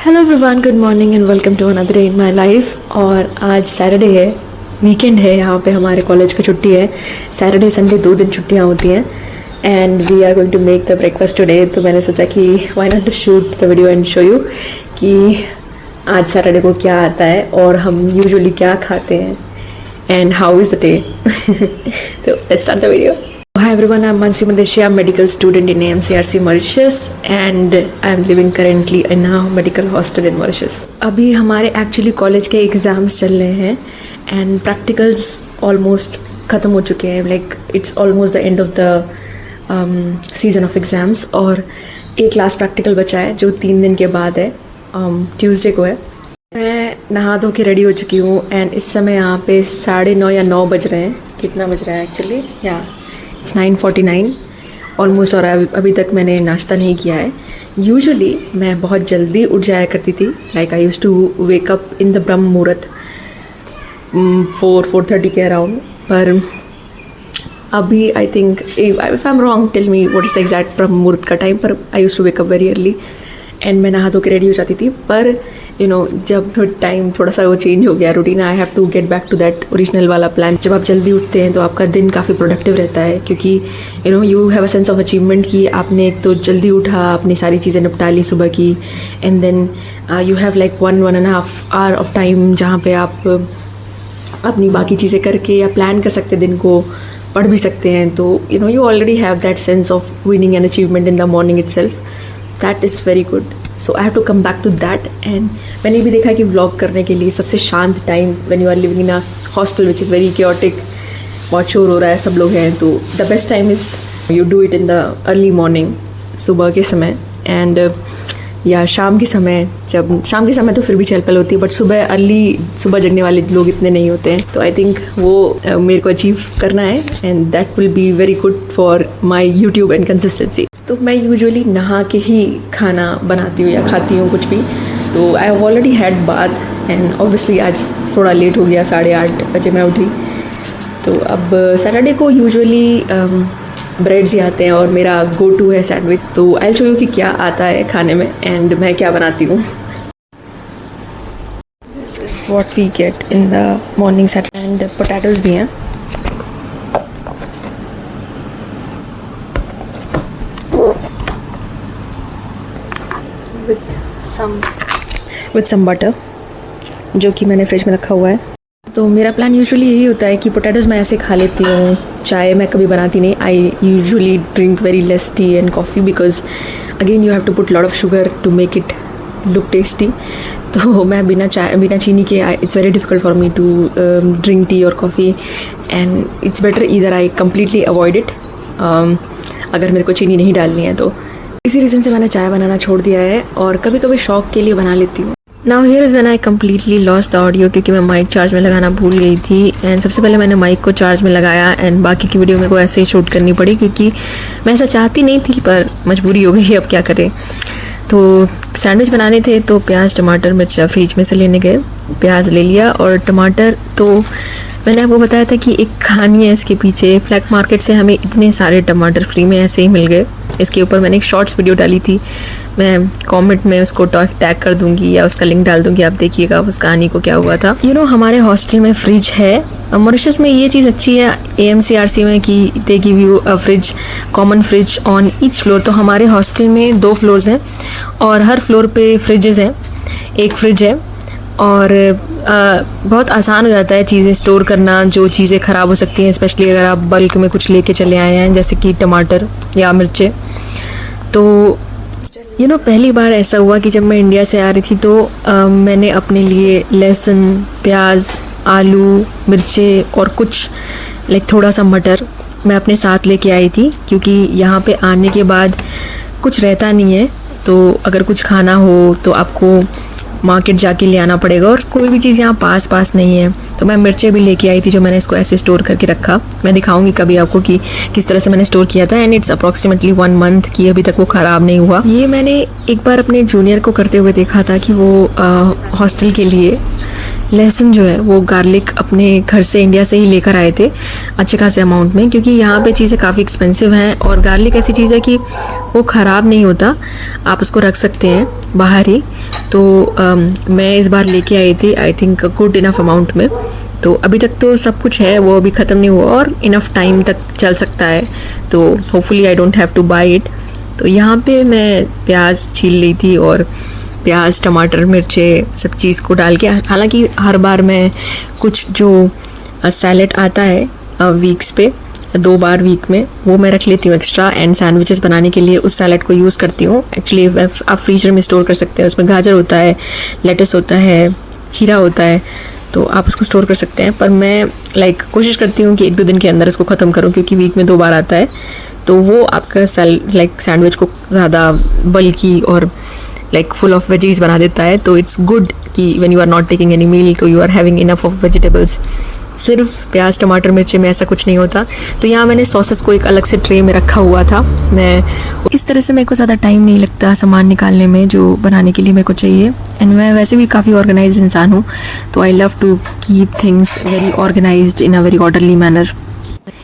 Hello everyone, good morning and welcome to another day in my life. और आज Saturday है, weekend है, यहाँ पे हमारे कॉलेज की छुट्टी है। सैटरडे संडे 2 दिन छुट्टियाँ होती हैं and we are going to make the breakfast today. तो मैंने सोचा कि why not to shoot the video and show you कि आज सैटरडे को क्या आता है और हम यूजुअली क्या खाते हैं and how is the day. तो let's start the video. Hi everyone, I'm Mansi Madeshia, medical student in AMCRC Mauritius and I'm living currently in a medical hostel in Mauritius. अभी हमारे एक्चुअली कॉलेज के exams चल रहे हैं and practicals almost ख़त्म हो चुके हैं। Like it's almost the end of the season off exams और एक लास्ट प्रैक्टिकल बचा है जो 3 दिन के बाद है, ट्यूसडे को है। मैं नहा धो के रेडी हो चुकी हूँ एंड इस समय यहाँ पे 9:30 या 9 बज रहे हैं। कितना बज रहा है एक्चुअली? या इट्स 9:49 ऑलमोस्ट। और अभी तक मैंने नाश्ता नहीं किया है। यूजुअली मैं बहुत जल्दी उठ जाया करती थी, like I used to wake up in the Brahma muhurta 4:30 के अराउंड। पर अभी I think if I am wrong tell me what is the exact Brahma muhurta का टाइम, पर I used to wake up very early and मैं नहा धो के रेडी हो जाती थी। पर यू नो जब टाइम थोड़ा सा वो चेंज हो गया routine, I have to get back to that original वाला प्लान। जब आप जल्दी उठते हैं तो आपका दिन काफ़ी प्रोडक्टिव रहता है, क्योंकि you know you have a sense of achievement कि आपने एक तो जल्दी उठा, अपनी सारी चीज़ें निपटा ली सुबह की, and then you have like 1.5 hour of time जहाँ पे आप अपनी बाकी चीज़ें करके या प्लान कर सकते हैं, दिन को पढ़ भी सकते हैं। तो you know you already have that sense of winning an achievement in the morning itself. That is very good. So I have to come back to that. And मैंने भी देखा कि व्लॉग करने के लिए सबसे शांत time when you are living in a hostel which is very chaotic, बहुत शोर हो रहा है, सब लोग हैं, तो the best time is you do it in the early morning, सुबह के समय, एंड या शाम के समय। जब शाम के समय तो फिर भी चहल पहल होती है, बट सुबह जगने वाले लोग इतने नहीं होते हैं। तो आई थिंक वो मेरे को अचीव करना है and that will be very good for my YouTube and consistency. तो मैं यूजुअली नहा के ही खाना बनाती हूँ या खाती हूँ कुछ भी। तो I have already had bath and obviously आज थोड़ा लेट हो गया, 8:30 बजे मैं उठी। तो अब सैटरडे को यूजुअली ब्रेड्स ही आते हैं और मेरा गो टू है सैंडविच। तो आई शो यू कि क्या आता है खाने में एंड मैं क्या बनाती हूँ। This is what we get in the morning Saturday. And potatoes भी हैं। विथ सम बटर जो कि मैंने फ्रिज में रखा हुआ है। तो मेरा प्लान यूजुअली यही होता है कि पोटैटोज़ मैं ऐसे खा लेती हूँ। चाय मैं कभी बनाती नहीं। I usually drink very less tea and coffee because again you have to put lot of sugar to make it look tasty. तो मैं बिना चीनी के it's very difficult for me to drink tea और coffee and it's better either I completely avoid it अगर मेरे को चीनी नहीं डालनी है। तो इसी रीज़न से मैंने चाय बनाना छोड़ दिया है और कभी कभी शौक के लिए बना लेती हूँ। Now here is when I completely lost the audio, क्योंकि मैं माइक चार्ज में लगाना भूल गई थी एंड सबसे पहले मैंने माइक को चार्ज में लगाया एंड बाकी की वीडियो मेरे को ऐसे ही शूट करनी पड़ी, क्योंकि मैं ऐसा चाहती नहीं थी पर मजबूरी हो गई, अब क्या करें। तो सैंडविच बनाने थे तो प्याज टमाटर मिर्च फ्रिज में से लेने गए, प्याज ले लिया और टमाटर। तो मैंने आपको बताया था कि एक कहानी है इसके पीछे। फ्लैग मार्केट से हमें इतने सारे टमाटर फ्री में ऐसे ही मिल गए। इसके ऊपर मैंने एक शॉर्ट्स वीडियो डाली थी, मैं कमेंट में उसको टैग कर दूंगी या उसका लिंक डाल दूंगी, आप देखिएगा उस कहानी को क्या हुआ था। यू नो हमारे हॉस्टल में फ्रिज है। मॉरिशस में ये चीज़ अच्छी है AMCRC में कि they give you a fridge, common fridge on each floor. तो हमारे हॉस्टल में 2 फ्लोर्स हैं और हर फ्लोर पे फ्रिजेस हैं, एक फ्रिज है और बहुत आसान हो जाता है चीज़ें स्टोर करना। जो चीज़ें ख़राब हो सकती हैं, स्पेशली अगर आप बल्क में कुछ लेके चले आए हैं जैसे कि टमाटर या मिर्चें। तो यू नो पहली बार ऐसा हुआ कि जब मैं इंडिया से आ रही थी तो मैंने अपने लिए लहसुन, प्याज, आलू, मिर्चें और कुछ लाइक थोड़ा सा मटर मैं अपने साथ लेके आई थी, क्योंकि यहाँ पे आने के बाद कुछ रहता नहीं है। तो अगर कुछ खाना हो तो आपको मार्केट जाके ले आना पड़ेगा और कोई भी चीज़ यहाँ पास नहीं है। तो मैं मिर्चें भी लेके आई थी जो मैंने इसको ऐसे स्टोर करके रखा। मैं दिखाऊंगी कभी आपको कि किस तरह से मैंने स्टोर किया था एंड इट्स अप्रॉक्सीमेटली 1 मंथ की, अभी तक वो ख़राब नहीं हुआ। ये मैंने एक बार अपने जूनियर को करते हुए देखा था कि वो हॉस्टल के लिए लहसुन जो है वो गार्लिक अपने घर से इंडिया से ही लेकर आए थे अच्छे खासे अमाउंट में, क्योंकि यहाँ पे चीज़ें काफ़ी एक्सपेंसिव हैं और गार्लिक ऐसी चीज़ है कि वो ख़राब नहीं होता, आप उसको रख सकते हैं बाहर ही। तो मैं इस बार लेके आई थी I think good enough amount में। तो अभी तक तो सब कुछ है, वो अभी ख़त्म नहीं हुआ और इनफ टाइम तक चल सकता है, तो hopefully I don't have two by it. तो यहाँ पे मैं प्याज छील ली थी और प्याज टमाटर मिर्चें सब चीज़ को डाल के, हालांकि हर बार मैं कुछ जो सैलेड आता है वीक्स पे 2 बार वीक में वो मैं रख लेती हूँ एक्स्ट्रा, एंड सैंडविचेस बनाने के लिए उस सैलेड को यूज़ करती हूँ। एक्चुअली आप फ्रीजर में स्टोर कर सकते हैं, उसमें गाजर होता है, लेटस होता है, खीरा होता है, तो आप उसको स्टोर कर सकते हैं। पर मैं कोशिश करती हूँ कि 1-2 दिन के अंदर इसको ख़त्म करूँ, क्योंकि वीक में 2 बार आता है, तो वो आपका सैंडविच को ज़्यादा बल्की और फुल ऑफ वेजीज बना देता है। तो इट्स गुड कि when you are not taking any meal तो you are having enough of vegetables. सिर्फ प्याज टमाटर मिर्ची में ऐसा कुछ नहीं होता। तो यहाँ मैंने सॉसेस को एक अलग से ट्रे में रखा हुआ था। मैं इस तरह से मेरे को ज़्यादा टाइम नहीं लगता सामान निकालने में जो बनाने के लिए मेरे को चाहिए, एंड मैं वैसे भी काफ़ी ऑर्गेनाइज्ड इंसान हूँ, तो I love to keep things very organised in a very orderly manner.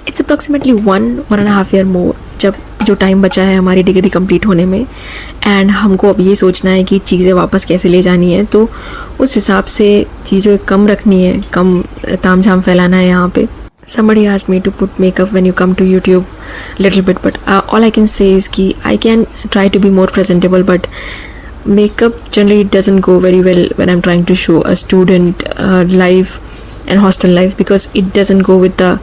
It's approximately 1.5 year more जब जो टाइम बचा है हमारी डिग्री कंप्लीट होने में, एंड हमको अब ये सोचना है कि चीज़ें वापस कैसे ले जानी है, तो उस हिसाब से चीज़ें कम रखनी है, कम तामझाम फैलाना है यहाँ पे। Somebody asked me to put makeup when you come to YouTube little bit, but all I can say is कि I can try to be more presentable, but makeup generally doesn't go very well when I'm trying to show a student life and hostel life, because it doesn't go with the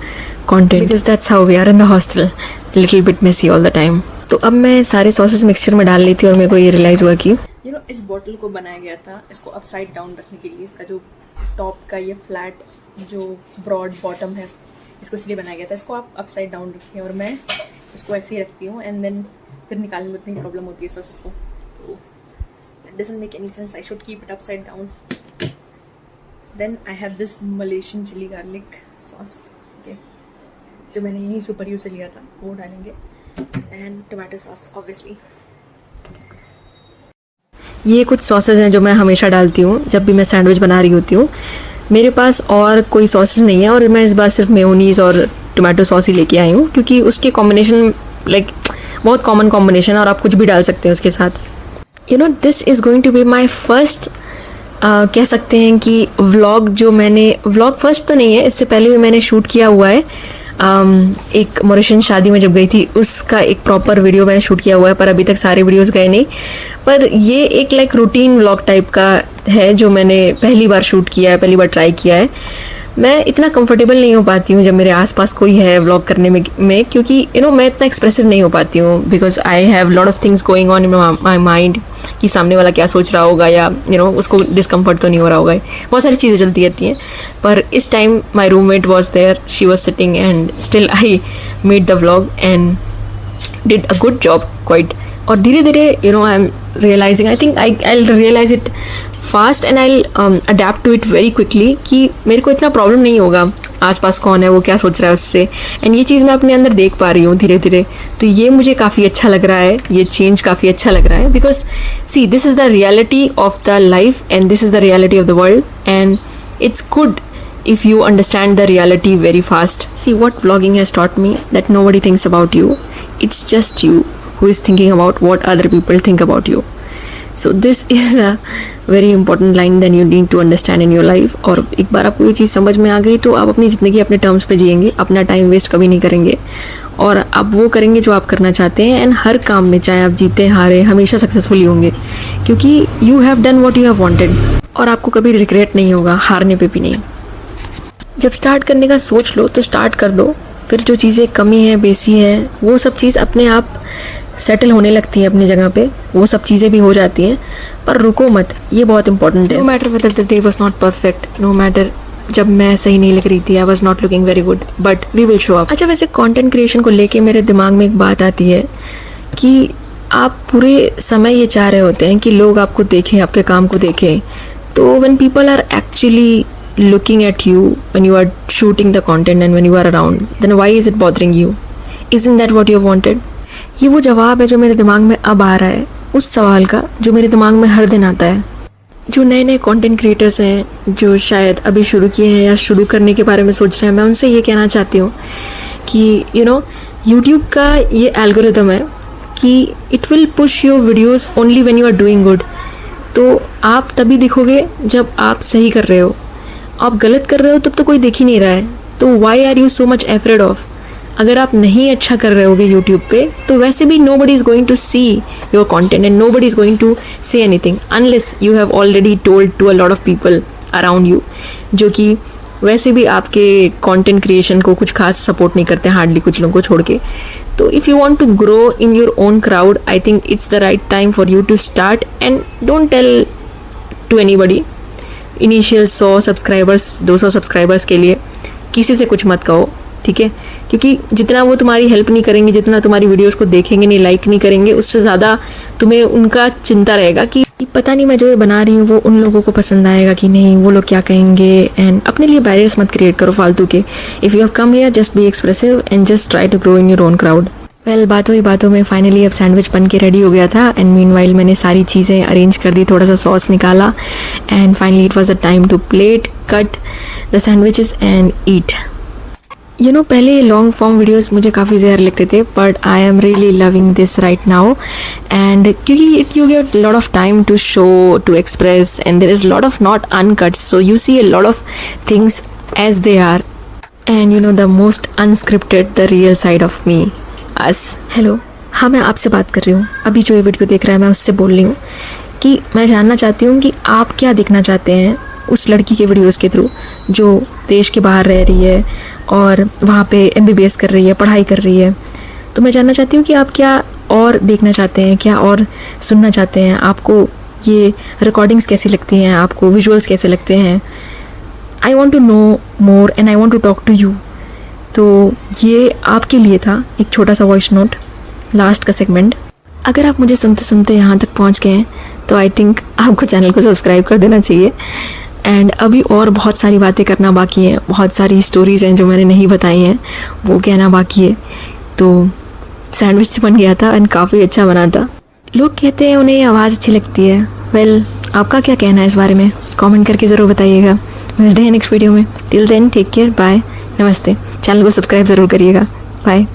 content, because that's how we are in the hostel, little bit messy all the time. तो अब मैं सारे sauces mixture में डाल ली थी और मेरे को ये रियलाइज़ हुआ कि इस बॉटल को बनाया गया था इसको अपसाइड डाउन रखने के लिए। इसका जो टॉप का ये फ्लैट जो ब्रॉड बॉटम है इसको इसलिए बनाया गया था, इसको आप अपसाइड डाउन रखें, और मैं इसको ऐसे ही रखती हूँ, एंड देन फिर निकालने में इतनी प्रॉब्लम होती है सॉसेस को, तो it doesn't make any sense, I should keep it upside down. Then I have this Malaysian chilli garlic sauce, okay, जो मैंने यहीं सुपर यू से लिया था, वो डालेंगे, एंड टोमेटो सॉस ऑब्वियसली। ये कुछ सॉसेज हैं जो मैं हमेशा डालती हूँ जब भी मैं सैंडविच बना रही होती हूँ। मेरे पास और कोई सॉसेज नहीं है और मैं इस बार सिर्फ मेयोनीज़ और टोमेटो सॉस ही लेके आई हूँ, क्योंकि उसके कॉम्बिनेशन बहुत कॉमन कॉम्बिनेशन है और आप कुछ भी डाल सकते हैं उसके साथ। This is going to be my first, कह सकते हैं कि व्लॉग, जो मैंने व्लॉग फर्स्ट तो नहीं है, इससे पहले भी मैंने शूट किया हुआ है। एक मॉरिशियन शादी में जब गई थी उसका एक प्रॉपर वीडियो मैंने शूट किया हुआ है, पर अभी तक सारे वीडियोस गए नहीं। पर ये एक रूटीन व्लॉग टाइप का है जो मैंने पहली बार शूट किया है, पहली बार ट्राई किया है। मैं इतना कंफर्टेबल नहीं हो पाती हूँ जब मेरे आसपास कोई है व्लॉग करने में क्योंकि मैं इतना एक्सप्रेसिव नहीं हो पाती हूँ, because I have lot of things going on in my mind कि सामने वाला क्या सोच रहा होगा, या उसको डिस्कम्फर्ट तो नहीं हो रहा होगा, बहुत सारी चीज़ें चलती रहती हैं। पर इस time my roommate was there, she was sitting, and still I made the vlog and did a good job quite. और धीरे धीरे I am realising, I think I realise it fast and I adapt to it very quickly कि मेरे को इतना problem नहीं होगा आसपास कौन है, वो क्या सोच रहा है उससे, एंड ये चीज़ मैं अपने अंदर देख पा रही हूँ धीरे धीरे। तो ये मुझे काफ़ी अच्छा लग रहा है, ये चेंज काफ़ी अच्छा लग रहा है, because see this is the reality of the life and this is the reality of the world, and it's good if you understand the reality very fast. See, what vlogging has taught me, that nobody thinks about you, it's just you who is thinking about what other people think about you. So this is a very important line that you need to understand in your life. और एक बार आपको ये चीज़ समझ में आ गई तो आप अपनी ज़िंदगी अपने टर्म्स पे जिएंगे, अपना टाइम वेस्ट कभी नहीं करेंगे और आप वो करेंगे जो आप करना चाहते हैं, एंड हर काम में चाहे आप जीते हारे हमेशा सक्सेसफुल होंगे, क्योंकि you have done what you have wanted, और आपको कभी रिग्रेट नहीं होगा, हारने पे भी नहीं। जब स्टार्ट करने का सोच लो तो स्टार्ट कर दो, फिर जो चीज़ें कमी है, बेसी है, वो सब चीज़ अपने आप सेटल होने लगती है अपनी जगह पे, वो सब चीज़ें भी हो जाती हैं, पर रुको मत, ये बहुत इंपॉर्टेंट है। No matter whether the day was not perfect, no matter जब मैं सही नहीं लग रही थी, I was not looking very good, but we will show up. अच्छा, वैसे कंटेंट क्रिएशन को लेके मेरे दिमाग में एक बात आती है कि आप पूरे समय ये चाह रहे होते हैं कि लोग आपको देखें, आपके काम को देखें, तो when people are actually looking at you when you are shooting the content and when you are around, then why is it bothering you? Isn't that what you wanted? ये वो जवाब है जो मेरे दिमाग में अब आ रहा है उस सवाल का जो मेरे दिमाग में हर दिन आता है। जो नए नए कंटेंट क्रिएटर्स हैं जो शायद अभी शुरू किए हैं या शुरू करने के बारे में सोच रहे हैं, मैं उनसे ये कहना चाहती हूँ कि यूट्यूब का ये एल्गोरिदम है कि it will push your videos only when you are doing good. तो आप तभी दिखोगे जब आप सही कर रहे हो। आप गलत कर रहे हो तब तो कोई देख ही नहीं रहा है, तो why are you so much afraid of. अगर आप नहीं अच्छा कर रहे होगे यूट्यूब पे तो वैसे भी nobody is going to see your content and nobody is going to say anything unless you have already told to a lot of people around you, जो कि वैसे भी आपके कंटेंट क्रिएशन को कुछ खास सपोर्ट नहीं करते, हार्डली कुछ लोगों को छोड़ के। तो if you want to grow in your own crowd, I think it's the right time for you to start and don't tell to anybody. Initial 100 subscribers 200 subscribers के लिए किसी से कुछ मत कहो, ठीक है? क्योंकि जितना वो तुम्हारी हेल्प नहीं करेंगे, जितना तुम्हारी वीडियोस को देखेंगे नहीं, लाइक नहीं करेंगे, उससे ज़्यादा तुम्हें उनका चिंता रहेगा कि पता नहीं मैं जो ये बना रही हूँ वो उन लोगों को पसंद आएगा कि नहीं, वो लोग क्या कहेंगे। एंड अपने लिए बैरियर्स मत क्रिएट करो फालतू के। If you have come here, just be expressive and just try to grow in your own crowd. Well, बातों ही बातों में फाइनली अब सैंडविच बन के रेडी हो गया था एंड मीनवाइल मैंने सारी चीज़ें अरेंज कर दी, थोड़ा सा सॉस निकाला and finally it was a time to plate, cut the sandwiches and eat. पहले लॉन्ग फॉर्म वीडियोस मुझे काफ़ी ज़्यादा लगते थे, but I am really loving this right now. And क्योंकि it you get lot of time to show, to express and there is lot of not uncut, so you see a lot of things as they are and the most unscripted, the real side of me us. Hello, हाँ मैं आपसे बात कर रही हूँ। अभी जो ये वीडियो देख रहा है मैं उससे बोल रही हूँ कि मैं जानना चाहती हूँ कि आप क्या दिखना चाहते हैं उस लड़की के वीडियोस के थ्रू जो देश के बाहर रह रही है और वहाँ पे MBBS कर रही है, पढ़ाई कर रही है। तो मैं जानना चाहती हूँ कि आप क्या और देखना चाहते हैं, क्या और सुनना चाहते हैं, आपको ये रिकॉर्डिंग्स कैसी लगती हैं, आपको विजुअल्स कैसे लगते हैं। I want to know more and I want to talk to you. तो ये आपके लिए था एक छोटा सा वॉइस नोट, लास्ट का सेगमेंट। अगर आप मुझे सुनते सुनते यहाँ तक पहुँच गए हैं तो आई थिंक आपको चैनल को सब्सक्राइब कर देना चाहिए। एंड अभी और बहुत सारी बातें करना बाकी हैं, बहुत सारी स्टोरीज़ हैं जो मैंने नहीं बताई हैं, वो कहना बाकी है। तो सैंडविच बन गया था एंड काफ़ी अच्छा बना था। लोग कहते हैं उन्हें ये आवाज़ अच्छी लगती है। वेल, आपका क्या कहना है इस बारे में? कमेंट करके ज़रूर बताइएगा। मिलते हैं नेक्स्ट वीडियो में। Till then take care, bye, नमस्ते। चैनल को सब्सक्राइब ज़रूर करिएगा। बाय।